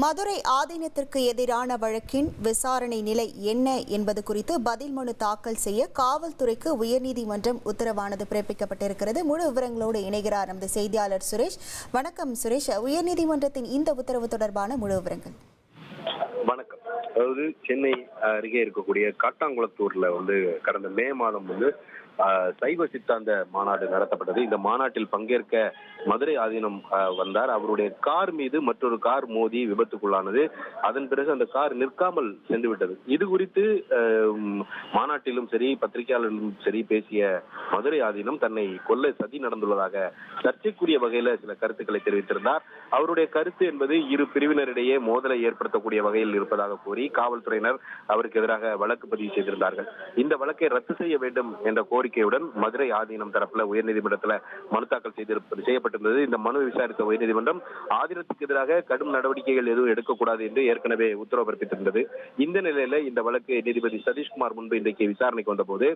மதுரை ஆதீனத்திற்கு எதிரான வழக்கின் விசாரணை நிலை என்ன என்பது குறித்து பதில் மனு தாக்கல் செய்ய காவல்துறைக்கு உயர்நீதிமன்றம் உத்தரவானது பிறப்பிக்கப்பட்டிருக்கிறது. முழு விவரங்களோடு இணைகிறார் நமது செய்தியாளர் சுரேஷ். வணக்கம் சுரேஷ், உயர்நீதிமன்றத்தின் இந்த உத்தரவு தொடர்பான முழு விவரங்கள். வணக்கம். அதாவது சென்னை அருகே இருக்கக்கூடிய காட்டாங்குளத்தூர்ல கடந்த மே மாதம் சைவ சித்தாந்த மாநாடு நடத்தப்பட்டது. இந்த மாநாட்டில் பங்கேற்க மதுரை ஆதீனம் வந்தார். அவருடைய கார் மீது மற்றொரு கார் மோதி விபத்துக்குள்ளானது. அதன் பிறகு அந்த கார் நிற்காமல் சென்று விட்டது. இது குறித்து மாநாட்டிலும் சரி பத்திரிகையாளர்களும் சரி பேசிய மதுரை ஆதீனம் தன்னை கொல்ல சதி நடந்துள்ளதாக சர்ச்சைக்குரிய வகையில சில கருத்துக்களை தெரிவித்திருந்தார். அவருடைய கருத்து என்பது இரு பிரிவினரிடையே மோதலை ஏற்படுத்தக்கூடிய வகையில் இருப்பதாக கூறி காவல்துறையினர் அவருக்கு எதிராக வழக்கு பதிவு செய்திருந்தார்கள். இந்த வழக்கை ரத்து செய்ய வேண்டும் என்ற கோரிக்கையுடன் மதுரை ஆதீனம் தரப்புல உயர்நீதிமன்றத்தில் மனு தாக்கல் செய்யப்பட்டிருந்தது. இந்த மனு விசாரித்த உயர்நீதிமன்றம் ஆதீனத்துக்கு எதிராக கடும் நடவடிக்கைகள் எதுவும் எடுக்கக்கூடாது என்று ஏற்கனவே உத்தரவு பிறப்பித்திருந்தது. இந்த நிலையில இந்த வழக்கு நீதிபதி சதீஷ்குமார் முன்பு இன்றைக்கு விசாரணைக்கு வந்தபோது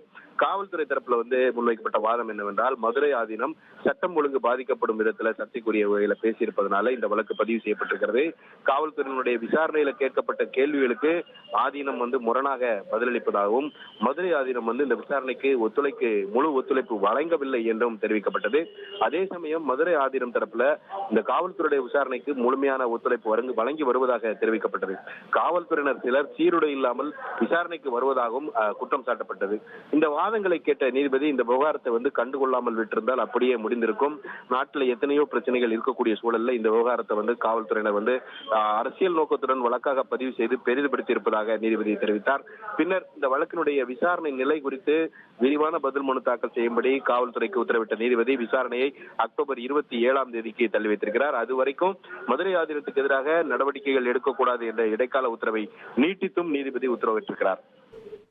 காவல்துறை தரப்புல முன்வைக்கப்பட்ட வாதம் என்னவென்றால், மதுரை ஆதீனம் சட்டம் ஒழுங்கு பாதிக்கப்படும் விதத்துல சர்ச்சைக்குரிய வகையில பேசியிருப்பதனால இந்த வழக்கு பதிவு செய்யப்பட்டிருக்கிறது. காவல்துறையினுடைய விசாரணையில கேட்கப்பட்ட கேள்விகளுக்கு ஆதீனம் முரணாக பதிலளிப்பதாகவும் மதுரை ஆதீனம் இந்த விசாரணைக்கு முழு ஒத்துழைப்பு வழங்கவில்லை என்றும் தெரிவிக்கப்பட்டது. அதே சமயம் மதுரை ஆதீனம் தரப்புல இந்த காவல்துறை விசாரணைக்கு முழுமையான ஒத்துழைப்பு வழங்கி வருவதாக தெரிவிக்கப்பட்டது. காவல்துறையினர் சிலர் சீருடை இல்லாமல் விசாரணைக்கு வருவதாகவும் குற்றம் சாட்டப்பட்டது. இந்த வாதங்களை கேட்ட நீதிபதி இந்த விவகாரத்தை கண்டுகொள்ளாமல் விட்டிருந்தால் அப்படியே முடிந்திருக்கும். நாட்டில் எத்தனையோ பிரச்சனைகள் இருக்கக்கூடிய சூழல்ல இந்த விவகாரத்தை காவல்துறையினர் அரசியல் நோக்கத்துடன் வழக்காக பதிவு செய்து பெரிதுபடுத்தி இருப்பதாக நீதிபதி தெரிவித்தார். பின்னர் இந்த வழக்கினுடைய விசாரணை நிலை குறித்து விரிவான பதில் மனு தாக்கல் செய்யும்படி காவல்துறைக்கு உத்தரவிட்ட நீதிபதி விசாரணையை அக்டோபர் 27 தள்ளி வைத்திருக்கிறார். அதுவரைக்கும் மதுரை ஆதீனத்துக்கு எதிராக நடவடிக்கைகள் எடுக்கக்கூடாது என்ற இடைக்கால உத்தரவை நீட்டித்தும் நீதிபதி உத்தரவிட்டிருக்கிறார்.